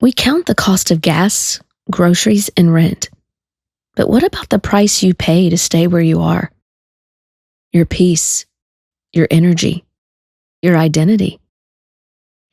We count the cost of gas, groceries, and rent. But what about the price you pay to stay where you are? Your peace, your energy, your identity.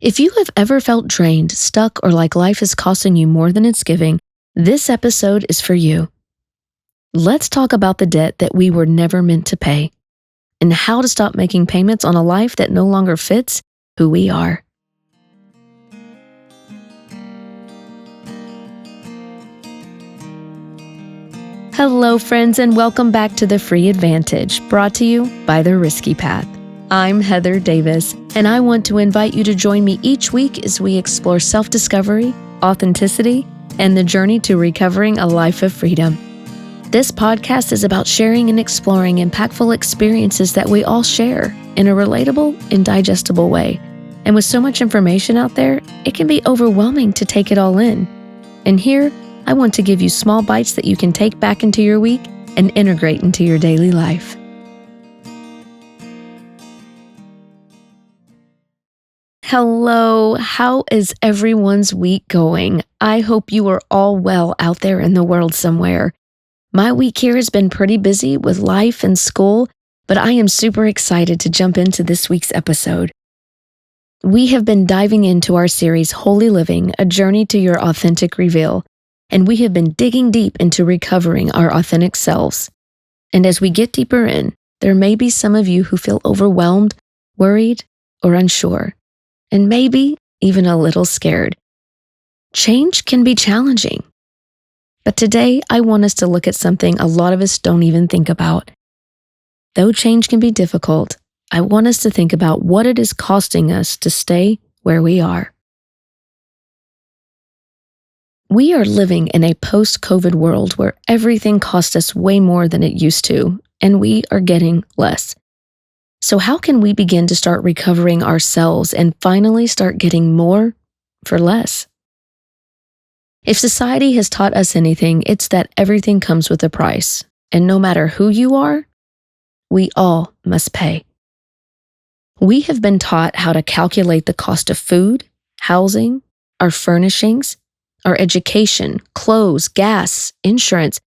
If you have ever felt drained, stuck, or like life is costing you more than it's giving, this episode is for you. Let's talk about the debt that we were never meant to pay and how to stop making payments on a life that no longer fits who we are. Hello, friends, and welcome back to The Free Advantage, brought to you by The Risky Path. I'm Heather Davis, and I want to invite you to join me each week as we explore self-discovery, authenticity, and the journey to recovering a life of freedom. This podcast is about sharing and exploring impactful experiences that we all share in a relatable and digestible way. And with so much information out there, it can be overwhelming to take it all in. And here, I want to give you small bites that you can take back into your week and integrate into your daily life. Hello, how is everyone's week going? I hope you are all well out there in the world somewhere. My week here has been pretty busy with life and school, but I am super excited to jump into this week's episode. We have been diving into our series, Holy Living, A Journey to Your Authentic Reveal, and we have been digging deep into recovering our authentic selves. And as we get deeper in, there may be some of you who feel overwhelmed, worried, or unsure, and maybe even a little scared. Change can be challenging. But today, I want us to look at something a lot of us don't even think about. Though change can be difficult, I want us to think about what it is costing us to stay where we are. We are living in a post-COVID world where everything costs us way more than it used to, and we are getting less. So how can we begin to start recovering ourselves and finally start getting more for less? If society has taught us anything, it's that everything comes with a price, and no matter who you are, we all must pay. We have been taught how to calculate the cost of food, housing, our furnishings, our education, clothes, gas, insurance.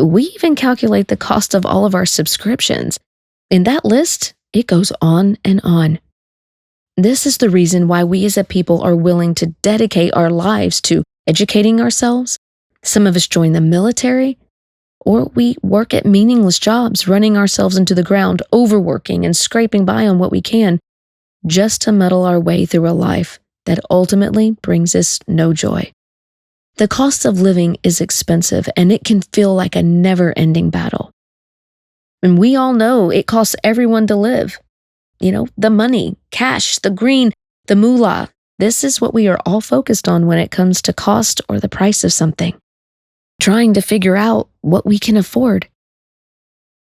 We even calculate the cost of all of our subscriptions. In that list, it goes on and on. This is the reason why we as a people are willing to dedicate our lives to educating ourselves. Some of us join the military, or we work at meaningless jobs, running ourselves into the ground, overworking and scraping by on what we can, just to muddle our way through a life that ultimately brings us no joy. The cost of living is expensive, and it can feel like a never-ending battle. And we all know it costs everyone to live. The money, cash, the green, the moolah. This is what we are all focused on when it comes to cost or the price of something. Trying to figure out what we can afford.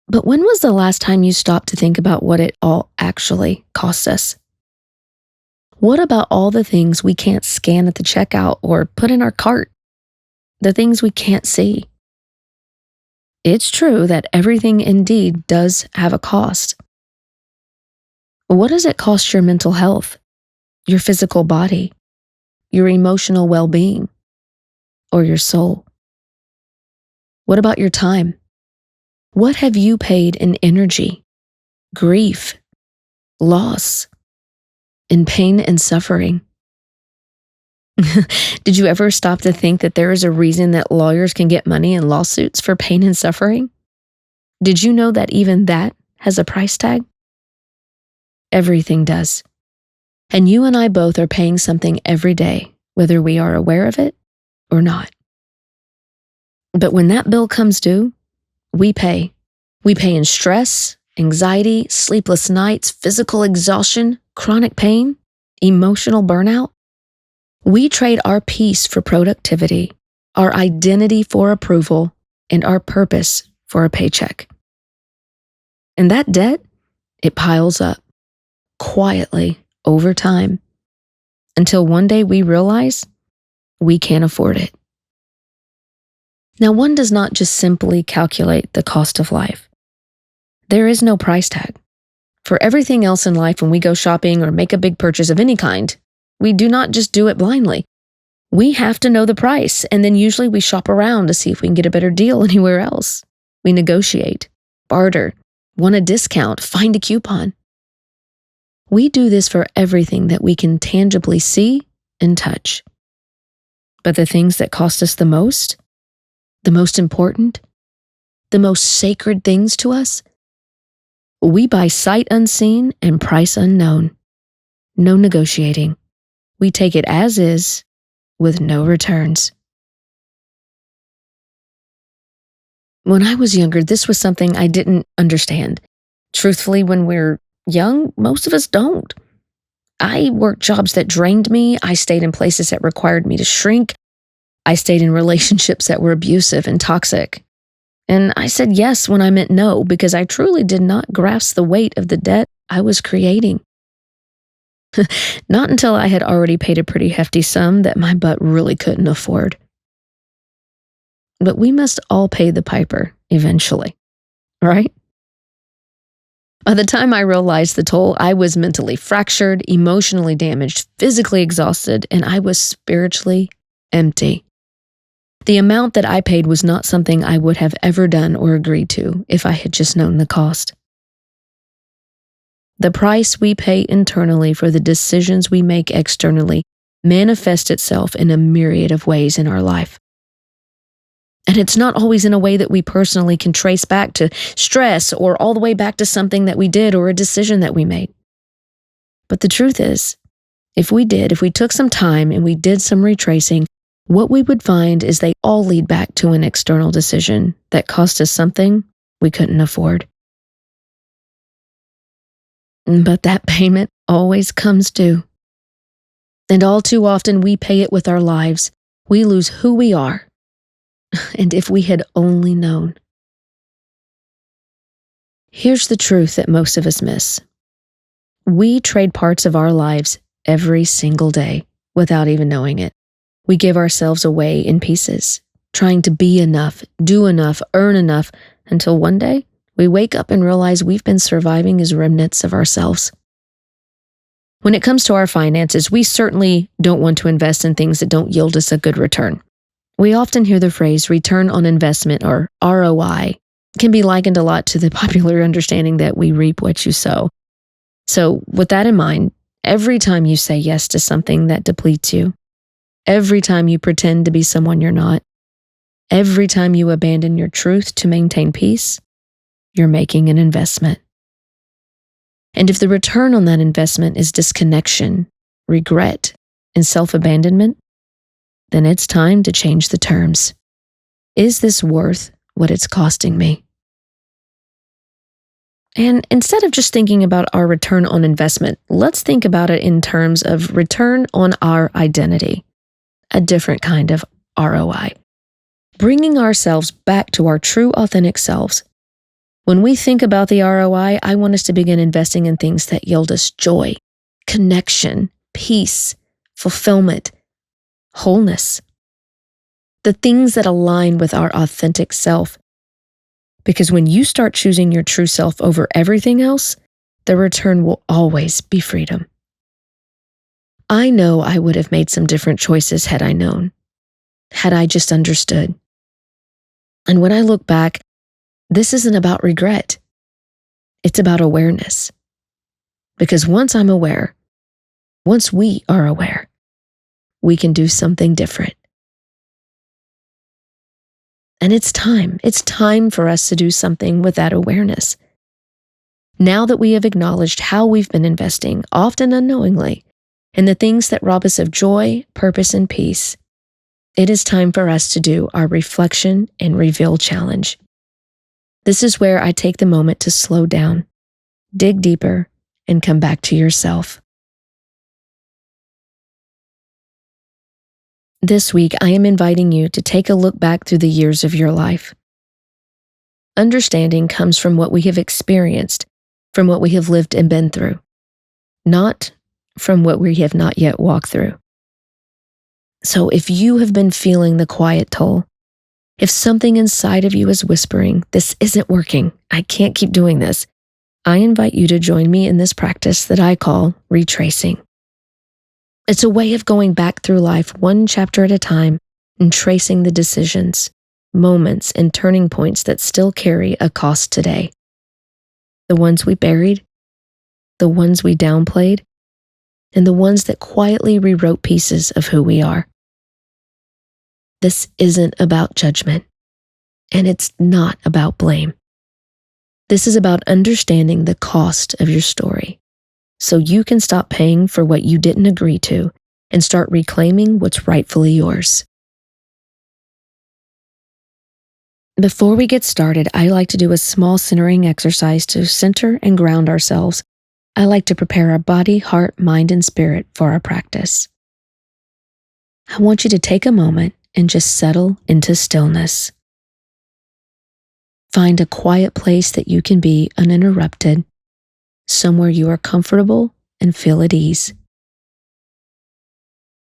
But when was the last time you stopped to think about what it all actually costs us? What about all the things we can't scan at the checkout or put in our cart? The things we can't see. It's true that everything indeed does have a cost. What does it cost your mental health, your physical body, your emotional well-being, or your soul? What about your time? What have you paid in energy, grief, loss, in pain and suffering? Did you ever stop to think that there is a reason that lawyers can get money in lawsuits for pain and suffering? Did you know that even that has a price tag? Everything does. And you and I both are paying something every day, whether we are aware of it or not. But when that bill comes due, we pay. We pay in stress, anxiety, sleepless nights, physical exhaustion, chronic pain, emotional burnout. We trade our peace for productivity, our identity for approval, and our purpose for a paycheck. And that debt, it piles up quietly over time until one day we realize we can't afford it. Now, one does not just simply calculate the cost of life. There is no price tag. For everything else in life, when we go shopping or make a big purchase of any kind, we do not just do it blindly. We have to know the price, and then usually we shop around to see if we can get a better deal anywhere else. We negotiate, barter, want a discount, find a coupon. We do this for everything that we can tangibly see and touch. But the things that cost us the most important, the most sacred things to us, we buy sight unseen and price unknown. No negotiating. We take it as is with no returns. When I was younger, this was something I didn't understand. Truthfully, when we're young, most of us don't. I worked jobs that drained me. I stayed in places that required me to shrink. I stayed in relationships that were abusive and toxic. And I said yes when I meant no, because I truly did not grasp the weight of the debt I was creating. Not until I had already paid a pretty hefty sum that my butt really couldn't afford. But we must all pay the piper eventually, right? By the time I realized the toll, I was mentally fractured, emotionally damaged, physically exhausted, and I was spiritually empty. The amount that I paid was not something I would have ever done or agreed to if I had just known the cost. The price we pay internally for the decisions we make externally manifests itself in a myriad of ways in our life. And it's not always in a way that we personally can trace back to stress or all the way back to something that we did or a decision that we made. But the truth is, if we took some time and we did some retracing, what we would find is they all lead back to an external decision that cost us something we couldn't afford. But that payment always comes due. And all too often we pay it with our lives. We lose who we are. And if we had only known. Here's the truth that most of us miss. We trade parts of our lives every single day without even knowing it. We give ourselves away in pieces, trying to be enough, do enough, earn enough, until one day we wake up and realize we've been surviving as remnants of ourselves. When it comes to our finances, we certainly don't want to invest in things that don't yield us a good return. We often hear the phrase return on investment, or ROI. It can be likened a lot to the popular understanding that we reap what you sow. So with that in mind, every time you say yes to something that depletes you, every time you pretend to be someone you're not, every time you abandon your truth to maintain peace, you're making an investment. And if the return on that investment is disconnection, regret, and self-abandonment, then it's time to change the terms. Is this worth what it's costing me? And instead of just thinking about our return on investment, let's think about it in terms of return on our identity, a different kind of ROI. Bringing ourselves back to our true, authentic selves. When we think about the ROI, I want us to begin investing in things that yield us joy, connection, peace, fulfillment, wholeness. The things that align with our authentic self. Because when you start choosing your true self over everything else, the return will always be freedom. I know I would have made some different choices had I known, had I just understood. And when I look back, this isn't about regret. It's about awareness. Because once I'm aware, once we are aware, we can do something different. And it's time. It's time for us to do something with that awareness. Now that we have acknowledged how we've been investing, often unknowingly, in the things that rob us of joy, purpose, and peace, it is time for us to do our reflection and reveal challenge. This is where I take the moment to slow down, dig deeper, and come back to yourself. This week, I am inviting you to take a look back through the years of your life. Understanding comes from what we have experienced, from what we have lived and been through, not from what we have not yet walked through. So if you have been feeling the quiet toll, if something inside of you is whispering, this isn't working, I can't keep doing this, I invite you to join me in this practice that I call retracing. It's a way of going back through life one chapter at a time and tracing the decisions, moments, and turning points that still carry a cost today. The ones we buried, the ones we downplayed, and the ones that quietly rewrote pieces of who we are. This isn't about judgment, and it's not about blame. This is about understanding the cost of your story, so you can stop paying for what you didn't agree to and start reclaiming what's rightfully yours. Before we get started, I like to do a small centering exercise to center and ground ourselves. I like to prepare our body, heart, mind, and spirit for our practice. I want you to take a moment and just settle into stillness. Find a quiet place that you can be uninterrupted, somewhere you are comfortable and feel at ease.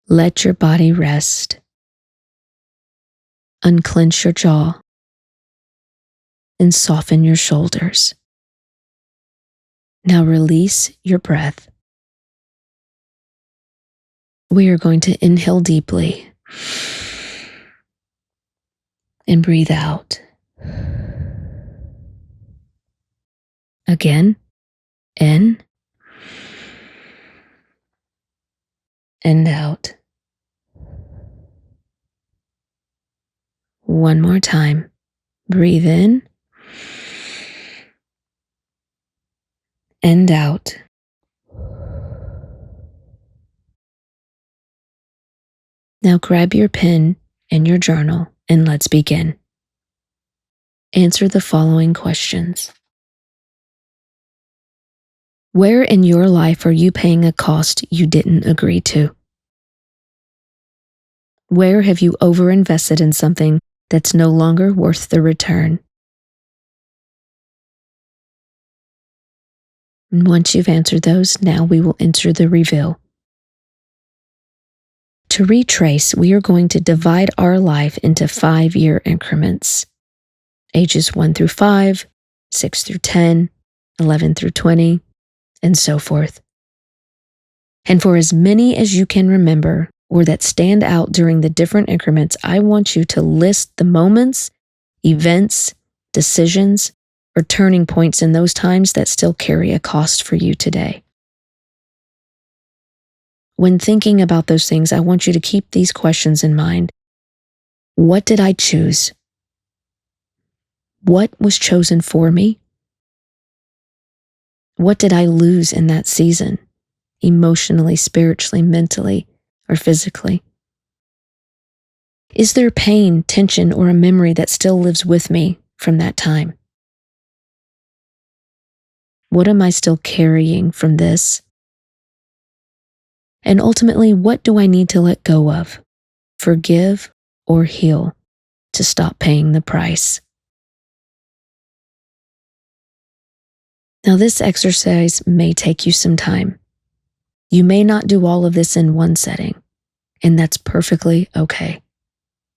Let your body rest. Unclench your jaw and soften your shoulders. Now release your breath. We are going to inhale deeply and breathe out. Again, in and out. One more time. Breathe in and out. Now grab your pen and your journal and let's begin. Answer the following questions. Where in your life are you paying a cost you didn't agree to? Where have you overinvested in something that's no longer worth the return? And once you've answered those, now we will enter the reveal. To retrace, we are going to divide our life into 5-year increments. Ages 1 through 5, 6 through 10, 11 through 20, and so forth. And for as many as you can remember or that stand out during the different increments, I want you to list the moments, events, decisions, or turning points in those times that still carry a cost for you today. When thinking about those things, I want you to keep these questions in mind. What did I choose? What was chosen for me? What did I lose in that season, emotionally, spiritually, mentally, or physically? Is there pain, tension, or a memory that still lives with me from that time? What am I still carrying from this? And ultimately, what do I need to let go of, forgive, or heal to stop paying the price? Now, this exercise may take you some time. You may not do all of this in one setting, and that's perfectly okay.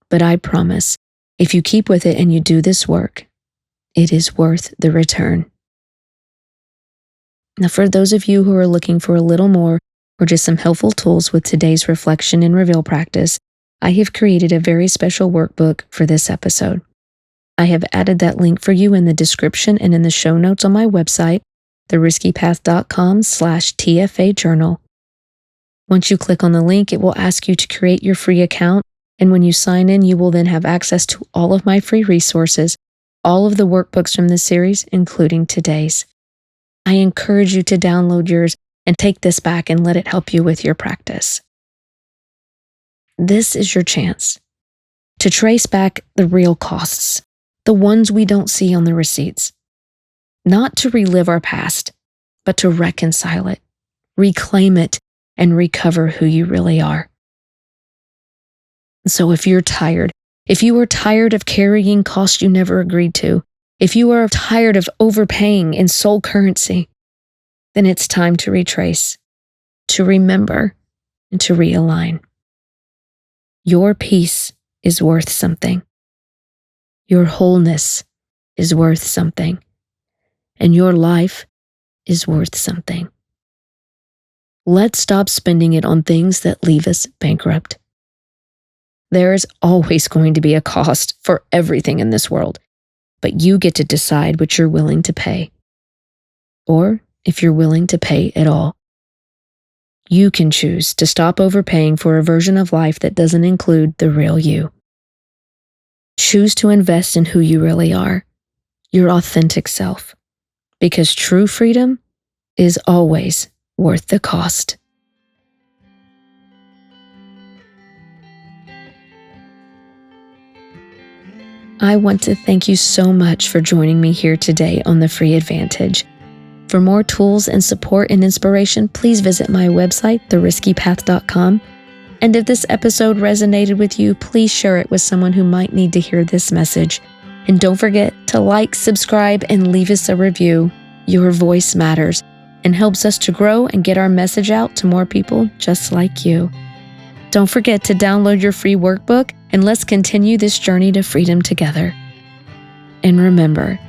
But I promise, if you keep with it and you do this work, it is worth the return. Now, for those of you who are looking for a little more or just some helpful tools with today's reflection and reveal practice, I have created a very special workbook for this episode. I have added that link for you in the description and in the show notes on my website, theriskypath.com/TFA journal. Once you click on the link, it will ask you to create your free account, and when you sign in, you will then have access to all of my free resources, all of the workbooks from this series, including today's. I encourage you to download yours and take this back and let it help you with your practice. This is your chance to trace back the real costs, the ones we don't see on the receipts. Not to relive our past, but to reconcile it, reclaim it, and recover who you really are. So if you're tired, if you are tired of carrying costs you never agreed to, if you are tired of overpaying in soul currency, then it's time to retrace, to remember, and to realign. Your peace is worth something. Your wholeness is worth something. And your life is worth something. Let's stop spending it on things that leave us bankrupt. There is always going to be a cost for everything in this world, but you get to decide what you're willing to pay, or if you're willing to pay at all. You can choose to stop overpaying for a version of life that doesn't include the real you. Choose to invest in who you really are, your authentic self, because true freedom is always worth the cost. I want to thank you so much for joining me here today on The Free Advantage. For more tools and support and inspiration, please visit my website, theriskypath.com. And if this episode resonated with you, please share it with someone who might need to hear this message. And don't forget to like, subscribe, and leave us a review. Your voice matters and helps us to grow and get our message out to more people just like you. Don't forget to download your free workbook, and let's continue this journey to freedom together. And remember,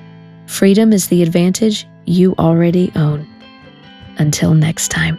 freedom is the advantage you already own. Until next time.